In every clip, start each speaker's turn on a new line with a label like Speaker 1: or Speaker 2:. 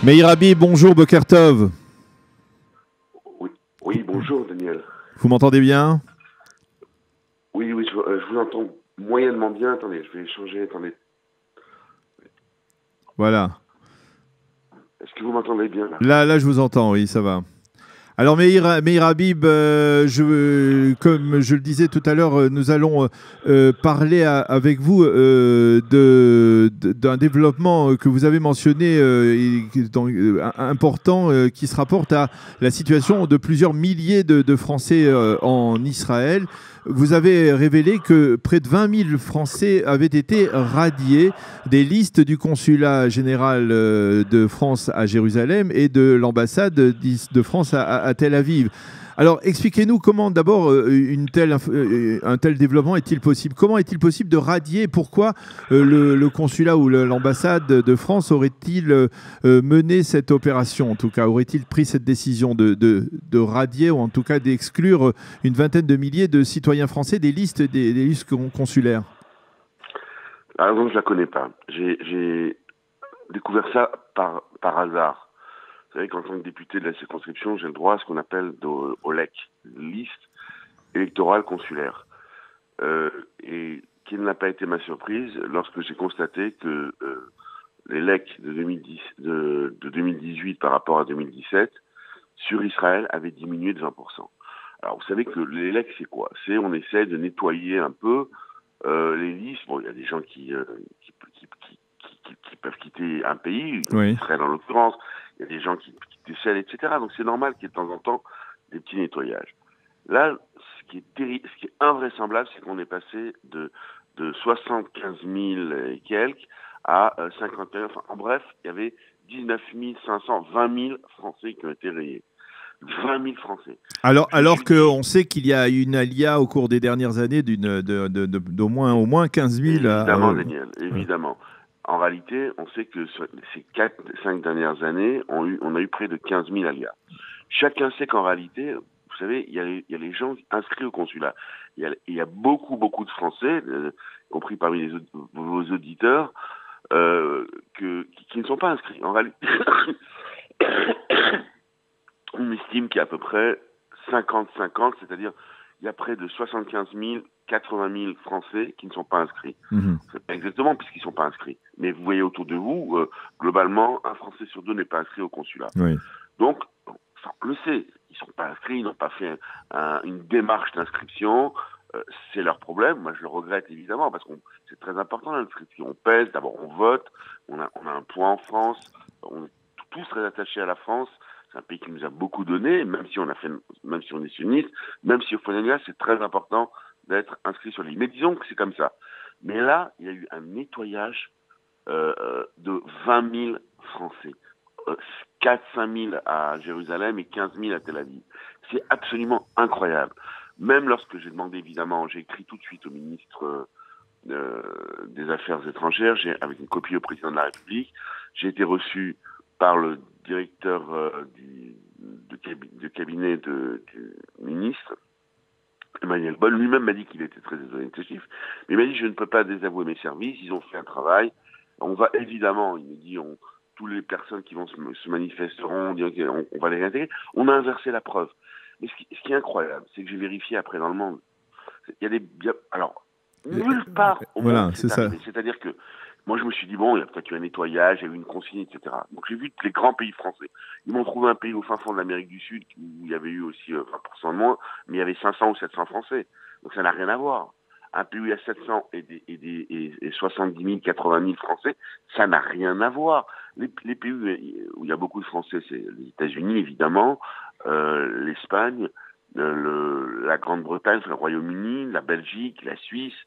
Speaker 1: Meir Habib, bonjour, Boker Tov.
Speaker 2: Oui, oui, bonjour Daniel.
Speaker 1: Vous m'entendez bien?
Speaker 2: Oui, oui, je vous entends moyennement bien. Attendez, je vais changer. Attendez.
Speaker 1: Voilà.
Speaker 2: Est-ce que vous m'entendez bien là?
Speaker 1: Là, je vous entends, oui, ça va. Alors, Meir Habib, comme je le disais tout à l'heure, nous allons parler avec vous d'un développement que vous avez mentionné important qui se rapporte à la situation de plusieurs milliers de Français en Israël. Vous avez révélé que près de 20 000 Français avaient été radiés des listes du consulat général de France à Jérusalem et de l'ambassade de France à Tel Aviv. Alors, expliquez-nous comment d'abord un tel développement est-il possible? Comment est-il possible de radier? Pourquoi le consulat ou l'ambassade de France aurait-il mené cette opération? En tout cas, aurait-il pris cette décision de radier ou en tout cas d'exclure une vingtaine de milliers de citoyens français des listes consulaires?
Speaker 2: La raison, je la connais pas. J'ai découvert ça par hasard. Vous savez qu'en tant que député de la circonscription, j'ai le droit à ce qu'on appelle au LEC, liste électorale consulaire. Et quelle n'a pas été ma surprise lorsque j'ai constaté que les LEC de 2018 par rapport à 2017 sur Israël avaient diminué de 20%. Alors vous savez que les LEC, c'est quoi? On essaie de nettoyer un peu les listes. Bon, il y a des gens qui peuvent quitter un pays,
Speaker 1: Oui.
Speaker 2: Israël en l'occurrence. Il y a des gens qui décèdent, etc. Donc c'est normal qu'il y ait de temps en temps des petits nettoyages. Là, ce qui est invraisemblable, c'est qu'on est passé de 75 000 et quelques à 51 000. Enfin, en bref, il y avait 19 500, 20 000 Français qui ont été rayés. 20 000 Français.
Speaker 1: Alors qu'on sait qu'il y a une alia au cours des dernières années d'au moins 15 000.
Speaker 2: Évidemment, Daniel, évidemment. En réalité, on sait que sur ces 4-5 dernières années, on a eu près de 15 000 alias. Chacun sait qu'en réalité, vous savez, il y a les gens inscrits au consulat. Il y a beaucoup, beaucoup de Français, y compris parmi vos auditeurs, qui ne sont pas inscrits. En réalité, on estime qu'il y a à peu près 50-50, c'est-à-dire il y a près de 75 000, 80 000 Français qui ne sont pas inscrits.
Speaker 1: Mhm.
Speaker 2: C'est pas exactement puisqu'ils ne sont pas inscrits. Mais vous voyez autour de vous, globalement, un Français sur deux n'est pas inscrit au consulat.
Speaker 1: Oui.
Speaker 2: Donc, on le sait, ils ne sont pas inscrits, ils n'ont pas fait une démarche d'inscription. C'est leur problème. Moi, je le regrette évidemment parce que c'est très important l'inscription. On pèse, d'abord on vote, on a un poids en France, on est tous très attachés à la France. C'est un pays qui nous a beaucoup donné, même si on est sunnite, même si au fond c'est très important d'être inscrit sur l'île. Mais disons que c'est comme ça. Mais là, il y a eu un nettoyage de 20 000 Français. 4-5 000 à Jérusalem et 15 000 à Tel Aviv. C'est absolument incroyable. Même lorsque j'ai demandé, évidemment, j'ai écrit tout de suite au ministre des Affaires étrangères, avec une copie au président de la République, j'ai été reçu par le directeur de cabinet du ministre, Emmanuel Bonne. Lui-même m'a dit qu'il était très désordonné de ces chiffres, mais il m'a dit je ne peux pas désavouer mes services, ils ont fait un travail. On va évidemment, il me dit, toutes les personnes qui vont se manifesteront, on va les réintégrer. On a inversé la preuve. Mais ce qui est incroyable, c'est que j'ai vérifié après dans le monde. Il y a alors, nulle part au monde c'est arrivé. C'est-à-dire que moi, je me suis dit, bon, il y a peut-être eu un nettoyage, il y a eu une consigne, etc. Donc, j'ai vu les grands pays français. Ils m'ont trouvé un pays au fin fond de l'Amérique du Sud où il y avait eu aussi 20% de moins, mais il y avait 500 ou 700 Français. Donc, ça n'a rien à voir. Un pays où il y a 700 et 70 000, 80 000 Français, ça n'a rien à voir. Les pays où il y a beaucoup de Français, c'est les États-Unis, évidemment, l'Espagne, la Grande-Bretagne, le Royaume-Uni, la Belgique, la Suisse,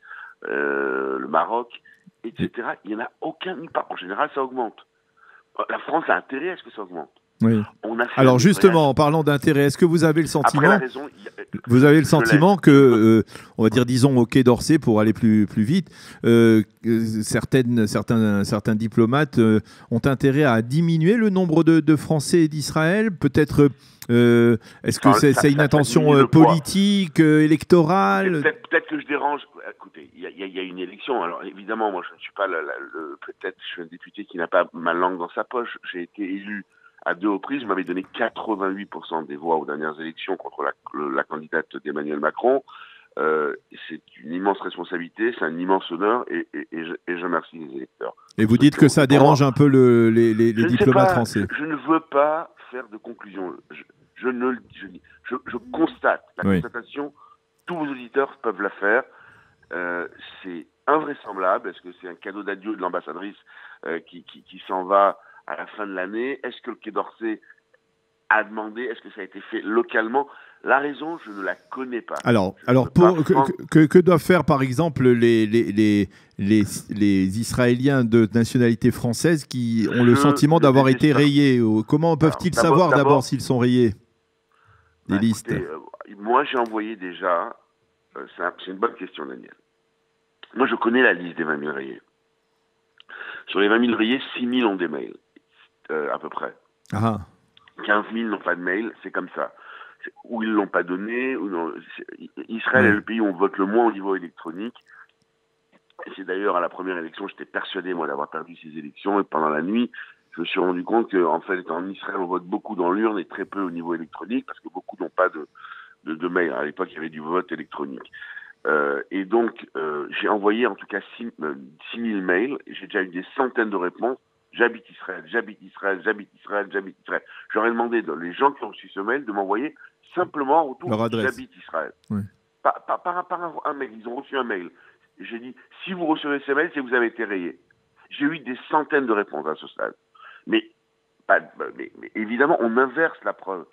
Speaker 2: le Maroc, etc. Il n'y en a aucun nulle part. En général, ça augmente. La France a intérêt à ce que ça augmente.
Speaker 1: Oui.
Speaker 2: On a fait
Speaker 1: Alors
Speaker 2: un
Speaker 1: justement, en parlant d'intérêt, est-ce que vous avez le
Speaker 2: Après, la
Speaker 1: sentiment,
Speaker 2: raison,
Speaker 1: que, on va dire, disons, au Quai d'Orsay, pour aller plus vite, certains diplomates ont intérêt à diminuer le nombre de Français d'Israël? Peut-être, est-ce que
Speaker 2: enfin,
Speaker 1: c'est une
Speaker 2: ça
Speaker 1: intention
Speaker 2: diminue le poids.
Speaker 1: politique, électorale?
Speaker 2: Peut-être que je dérange. Écoutez, il y a une élection. Alors évidemment, moi je ne suis pas peut-être je suis un député qui n'a pas ma langue dans sa poche. J'ai été élu à 2 reprises. Je m'avais donné 88% des voix aux dernières élections contre la candidate d'Emmanuel Macron. C'est une immense responsabilité, c'est un immense honneur et je remercie les électeurs.
Speaker 1: Et vous dites que ça dérange un peu les diplomates français?
Speaker 2: Je ne veux pas faire de conclusion. Je constate la constatation. Tous vos auditeurs peuvent la faire. C'est invraisemblable. Est-ce que c'est un cadeau d'adieu de l'ambassadrice qui s'en va à la fin de l'année? Est-ce que le Quai d'Orsay a demandé? Est-ce que ça a été fait localement? La raison, je ne la connais pas.
Speaker 1: Alors que doivent faire, par exemple, les Israéliens de nationalité française qui ont le sentiment d'avoir été rayés? Comment peuvent-ils savoir d'abord s'ils sont rayés des listes?
Speaker 2: Écoutez, moi, j'ai envoyé déjà... c'est une bonne question, Daniel. Moi, je connais la liste des 20 000 rayés. Sur les 20 000 rayés, 6 000 ont des mails, à peu près. 15 000 n'ont pas de mail, c'est comme ça. Ou ils ne l'ont pas donné, ou non. Israël est le pays où on vote le moins au niveau électronique. Et c'est d'ailleurs à la première élection, j'étais persuadé, moi, d'avoir perdu ces élections. Et pendant la nuit, je me suis rendu compte qu'en fait, en Israël, on vote beaucoup dans l'urne et très peu au niveau électronique, parce que beaucoup n'ont pas de mail. À l'époque, il y avait du vote électronique. Et donc, j'ai envoyé en tout cas 6 000 mails. J'ai déjà eu des centaines de réponses. J'habite Israël, j'habite Israël, j'habite Israël, j'habite Israël. J'aurais demandé les gens qui ont reçu ce mail de m'envoyer simplement en retour j'habite Israël.
Speaker 1: Oui.
Speaker 2: Par un mail. Ils ont reçu un mail. J'ai dit, si vous recevez ce mail, c'est que vous avez été rayé. J'ai eu des centaines de réponses à ce stade. Mais évidemment, on inverse la preuve.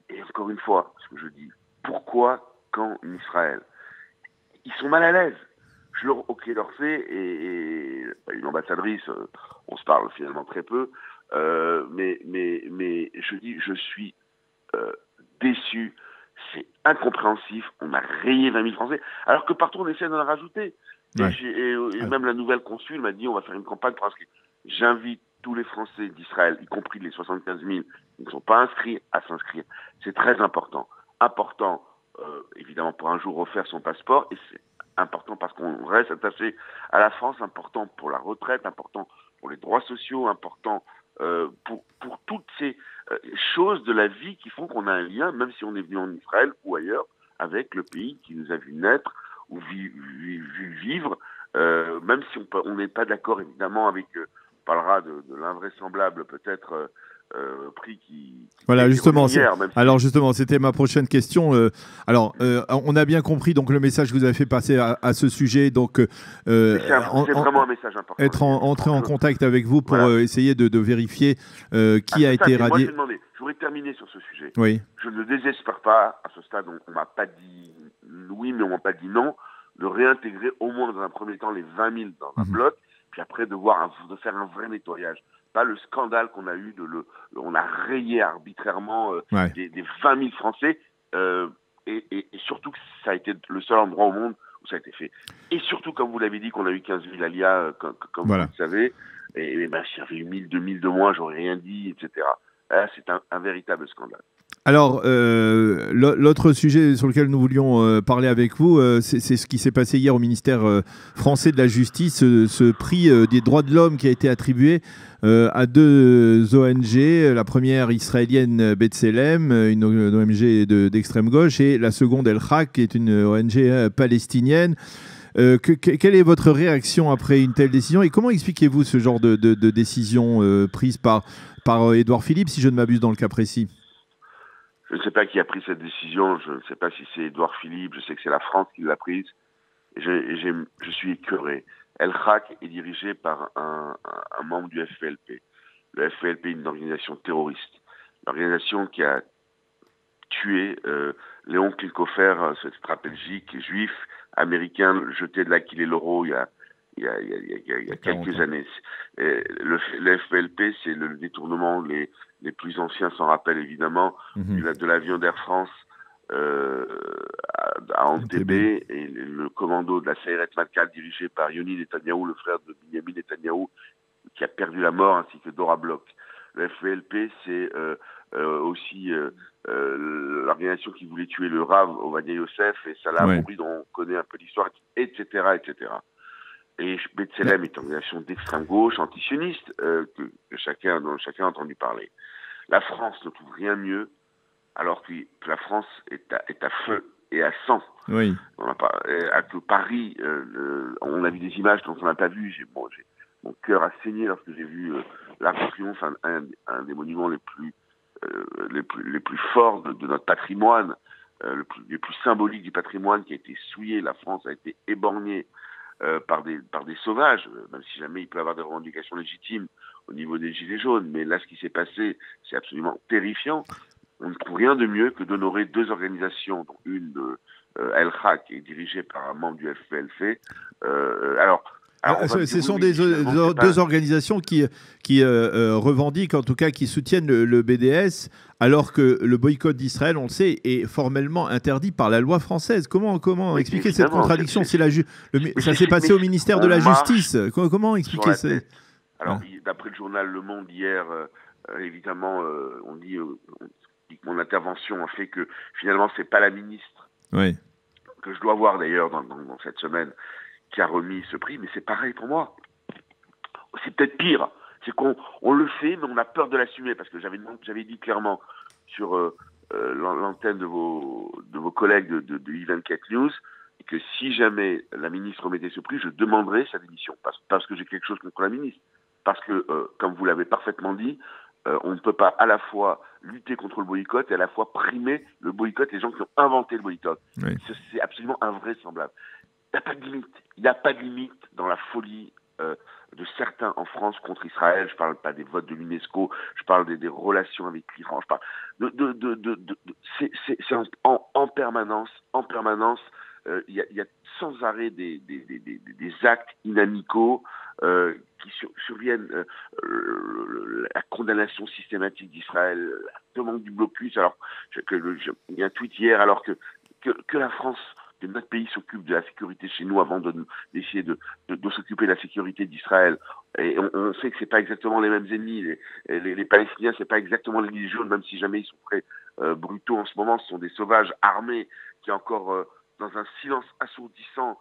Speaker 2: Et encore une fois, ce que je dis, pourquoi, quand Israël, ils sont mal à l'aise. Au Quai d'Orsay et une ambassadrice, on se parle finalement très peu, mais je dis, je suis déçu, c'est incompréhensif, on a rayé 20 000 Français, alors que partout on essaie d'en rajouter. Et même la nouvelle consul m'a dit, on va faire une campagne pour inscrire. J'invite tous les Français d'Israël, y compris les 75 000 qui ne sont pas inscrits, à s'inscrire. C'est très important. Important, évidemment, pour un jour refaire son passeport, et c'est important parce qu'on reste attaché à la France, important pour la retraite, important pour les droits sociaux, important pour toutes ces choses de la vie qui font qu'on a un lien, même si on est venu en Israël ou ailleurs, avec le pays qui nous a vu naître ou vu vivre, même si on n'est pas d'accord évidemment avec, on parlera de l'invraisemblable peut-être prix qui
Speaker 1: voilà, justement. Alors
Speaker 2: si...
Speaker 1: justement, c'était ma prochaine question. On a bien compris donc le message que vous avez fait passer à ce sujet. Donc,
Speaker 2: c'est vraiment un message important.
Speaker 1: Entrer en contact avec vous pour essayer de vérifier qui a été radié.
Speaker 2: Moi, je voudrais terminer sur ce sujet.
Speaker 1: Oui.
Speaker 2: Je ne désespère pas. À ce stade, on m'a pas dit oui, mais on m'a pas dit non, de réintégrer au moins dans un premier temps les 20 000 dans un bloc, puis après de faire un vrai nettoyage. Pas le scandale qu'on a eu on a rayé arbitrairement des 20 000 Français, et surtout que ça a été le seul endroit au monde où ça a été fait. Et surtout, comme vous l'avez dit, qu'on a eu 15 000 alias, comme vous le savez, et ben, s'il y avait eu 1000, 2000 de moins, j'aurais rien dit, etc. Là, c'est un véritable scandale.
Speaker 1: Alors, l'autre sujet sur lequel nous voulions parler avec vous, c'est ce qui s'est passé hier au ministère français de la Justice, ce prix des droits de l'homme qui a été attribué à 2 ONG, la première israélienne B'Tselem, une ONG d'extrême gauche, et la seconde El Hak, qui est une ONG palestinienne. Quelle est votre réaction après une telle décision et comment expliquez-vous ce genre de décision prise par Édouard Philippe, si je ne m'abuse dans le cas précis?
Speaker 2: Je ne sais pas qui a pris cette décision, je ne sais pas si c'est Édouard Philippe, je sais que c'est la France qui l'a prise, et je suis écœuré. El Hak est dirigé par un membre du FPLP. Le FPLP est une organisation terroriste, l'organisation qui a tué Léon Klinkofer, ce stratège juif américain jeté de l'Aquilée Loro il il y a quelques années. Le FPLP, c'est le détournement, les plus anciens s'en rappellent évidemment, de l'avion d'Air France à Entebbe, et le commando de la Sayeret Matkal dirigé par Yoni Netanyahou, le frère de Benjamin Netanyahou, qui a perdu la mort, ainsi que Dora Bloch. Le FPLP, c'est aussi l'organisation qui voulait tuer le Rav Ovadia Yosef, et Salah Abouri, dont on connaît un peu l'histoire, etc., etc. Et B'Tselem est une organisation d'extrême gauche, antisioniste, dont chacun a entendu parler. La France ne trouve rien mieux, alors que la France est à feu et à sang.
Speaker 1: Oui.
Speaker 2: Que Paris, on a vu des images dont on n'a pas vu. Mon cœur a saigné lorsque j'ai vu l'Arc de Triomphe, un des monuments les plus forts de notre patrimoine, les plus symboliques du patrimoine, qui a été souillé. La France a été éborgnée par des sauvages, même si jamais il peut y avoir des revendications légitimes au niveau des Gilets jaunes. Mais là, ce qui s'est passé, c'est absolument terrifiant. On ne trouve rien de mieux que d'honorer deux organisations, dont une de El-Haq, qui est dirigée par un membre du FPLF.
Speaker 1: Ce sont deux organisations qui revendiquent, en tout cas, qui soutiennent le BDS, alors que le boycott d'Israël, on le sait, est formellement interdit par la loi française. Comment expliquer cette contradiction? Ça s'est passé au ministère de la Justice. Comment expliquer ça?
Speaker 2: Alors, d'après le journal Le Monde hier, évidemment, on dit que mon intervention a fait que finalement, c'est pas la ministre que je dois voir d'ailleurs dans cette semaine qui a remis ce prix, mais c'est pareil pour moi. C'est peut-être pire. C'est qu'on le fait, mais on a peur de l'assumer, parce que j'avais dit clairement sur l'antenne de vos collègues de E24 News que si jamais la ministre remettait ce prix, je demanderais sa démission, parce que j'ai quelque chose contre la ministre. Parce que, comme vous l'avez parfaitement dit, on ne peut pas à la fois lutter contre le boycott et à la fois primer le boycott, les gens qui ont inventé le boycott. Oui. C'est absolument invraisemblable. Il n'y a pas de limite dans la folie de certains en France contre Israël. Je ne parle pas des votes de l'UNESCO, je parle des relations avec l'Iran. Je parle c'est en permanence. Il y a sans arrêt des actes inamicaux qui surviennent, la condamnation systématique d'Israël, la demande du blocus. Alors, il y a un tweet hier, alors que la France, que notre pays s'occupe de la sécurité chez nous avant d'essayer de s'occuper de la sécurité d'Israël. Et on sait que c'est pas exactement les mêmes ennemis. Les Palestiniens, c'est pas exactement les Gilets jaunes, même si jamais ils sont très brutaux en ce moment. Ce sont des sauvages armés qui encore, dans un silence assourdissant,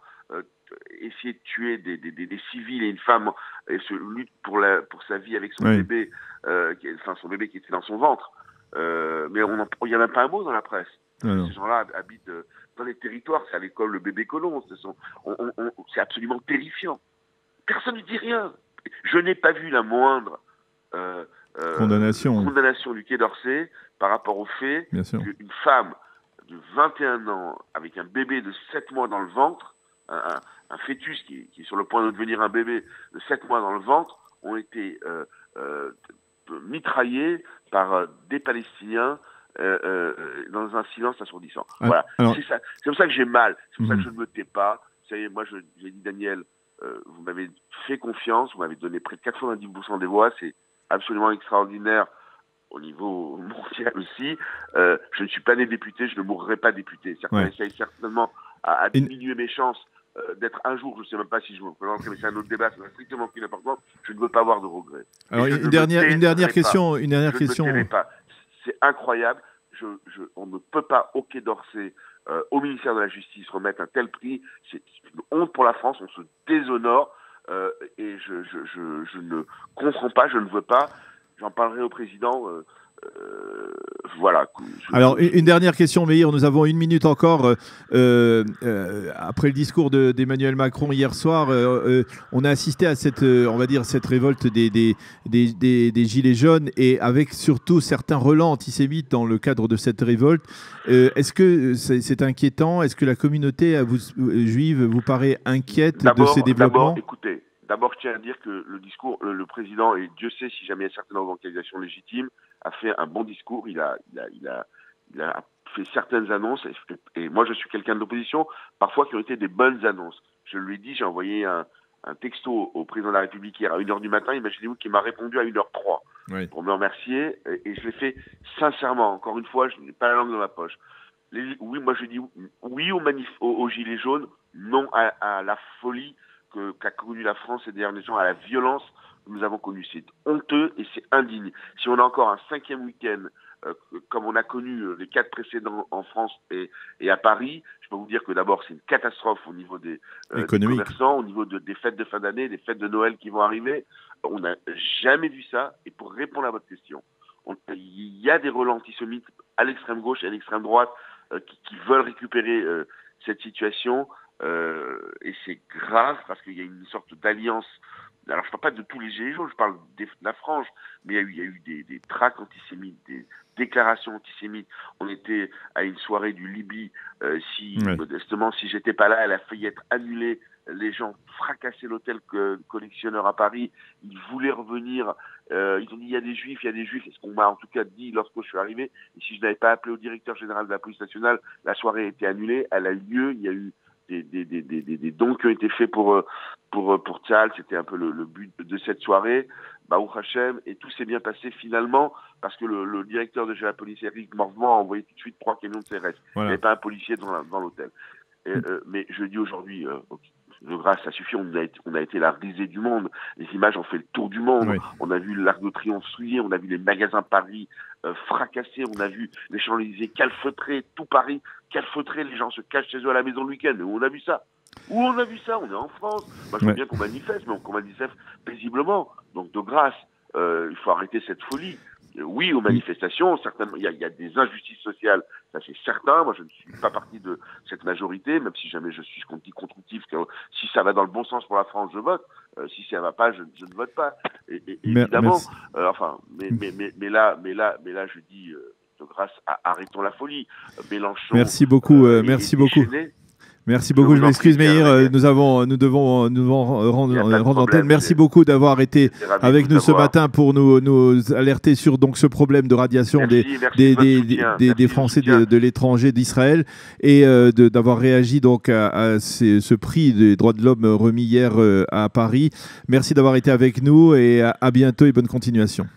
Speaker 2: essayer de tuer des civils et une femme, et se lutte pour sa vie avec son bébé, son bébé qui était dans son ventre. Mais il n'y a même pas un mot dans la presse. Ces gens-là habitent dans les territoires, c'est à l'école le bébé colon. C'est absolument terrifiant. Personne ne dit rien. Je n'ai pas vu la moindre condamnation du Quai d'Orsay par rapport au fait qu'une femme de 21 ans avec un bébé de 7 mois dans le ventre, un fœtus qui est sur le point de devenir un bébé de 7 mois dans le ventre, ont été mitraillés par des Palestiniens dans un silence assourdissant. Voilà. C'est comme ça que j'ai mal. C'est pour ça que je ne me tais pas. Ça y est, moi, j'ai dit, Daniel, vous m'avez fait confiance, vous m'avez donné près de 90% des voix. C'est absolument extraordinaire au niveau mondial aussi. Je ne suis pas né député, je ne mourrai pas député. Certains essayent certainement à diminuer mes chances d'être un jour, je ne sais même pas si je me présenterai, mais c'est un autre débat, ça n'a strictement aucune importance. Je ne veux pas avoir de regrets.
Speaker 1: Alors, une dernière question. Je ne me tairai
Speaker 2: pas. C'est incroyable. On ne peut pas, au Quai d'Orsay, au ministère de la Justice, remettre un tel prix. C'est une honte pour la France. On se déshonore. Et je ne comprends pas, je ne veux pas. J'en parlerai au président. Voilà.
Speaker 1: Alors, une dernière question, Meir. Nous avons une minute encore. Après le discours d'Emmanuel Macron hier soir, on a assisté à cette révolte des Gilets jaunes, et avec surtout certains relents antisémites dans le cadre de cette révolte. Est-ce que c'est inquiétant? Est-ce que la communauté juive vous paraît inquiète de ces développements?
Speaker 2: D'abord, je tiens à dire que le président, et Dieu sait si jamais il y a certaines revendications légitimes, a fait un bon discours. Il a fait certaines annonces, et moi je suis quelqu'un de l'opposition, parfois qui ont été des bonnes annonces. Je lui ai dit, j'ai envoyé un un texto au président de la République hier à 1h du matin, imaginez-vous qu'il m'a répondu à 1h03 pour me remercier, et je l'ai fait sincèrement, encore une fois, je n'ai pas la langue dans ma poche. Oui, moi je dis oui aux gilets jaunes, non à la folie qu'a connue la France ces derniers temps, à la violence que nous avons connue. C'est honteux et c'est indigne. Si on a encore un 5e week-end, comme on a connu les 4 précédents en France et à Paris, je peux vous dire que d'abord c'est une catastrophe au niveau des commerçants, au niveau des fêtes de fin d'année, des fêtes de Noël qui vont arriver. On n'a jamais vu ça. Et pour répondre à votre question, il y a des relents antisémites à l'extrême gauche et à l'extrême droite qui veulent récupérer cette situation. Et c'est grave parce qu'il y a une sorte d'alliance. Alors je ne parle pas de tous les gilets jaunes, je parle de la frange, mais il y a eu des tracts antisémites, des déclarations antisémites. On était à une soirée du Libye, modestement, si j'étais pas là, elle a failli être annulée. Les gens fracassaient l'hôtel collectionneur à Paris. Ils voulaient revenir. Ils ont dit il y a des juifs. C'est ce qu'on m'a en tout cas dit lorsque je suis arrivé. Et si je n'avais pas appelé au directeur général de la police nationale, la soirée a été annulée. Elle a eu lieu. Il y a eu des dons qui ont été faits pour Tzahal. C'était un peu le but de cette soirée. Baruch Hashem, et tout s'est bien passé finalement parce que le directeur de la police, Eric Morvement, a envoyé tout de suite 3 camions de CRS. Voilà. Il n'y avait pas un policier dans l'hôtel. Mais je dis aujourd'hui, de grâce, ça suffit, on a été la risée du monde. Les images ont fait le tour du monde. Oui. On a vu l'Arc de Triomphe souillé, on a vu les magasins Paris fracassés, on a vu les Champs-Élysées calfeutrés, tout Paris calfeutré, les gens se cachent chez eux à la maison le week-end. Mais où on a vu ça? Où on a vu ça? On est en France. Moi, je veux bien qu'on manifeste, mais qu'on manifeste paisiblement. Donc, de grâce, il faut arrêter cette folie. Oui, aux manifestations, certainement, il y a des injustices sociales, ça c'est certain. Moi, je ne suis pas partie de cette majorité, même si jamais je suis constructif. Si ça va dans le bon sens pour la France, je vote. Si ça ne va pas, je ne vote pas. Évidemment. Mais là, je dis de grâce, arrêtons la folie. Mélenchon.
Speaker 1: Merci beaucoup. Merci beaucoup. Merci beaucoup, je m'excuse Meir, nous devons rendre antenne. Merci beaucoup d'avoir été avec nous ce matin pour nous alerter sur donc ce problème de radiation des Français de l'étranger d'Israël et d'avoir réagi donc à ce prix des droits de l'homme remis hier à Paris. Merci d'avoir été avec nous et à bientôt et bonne continuation.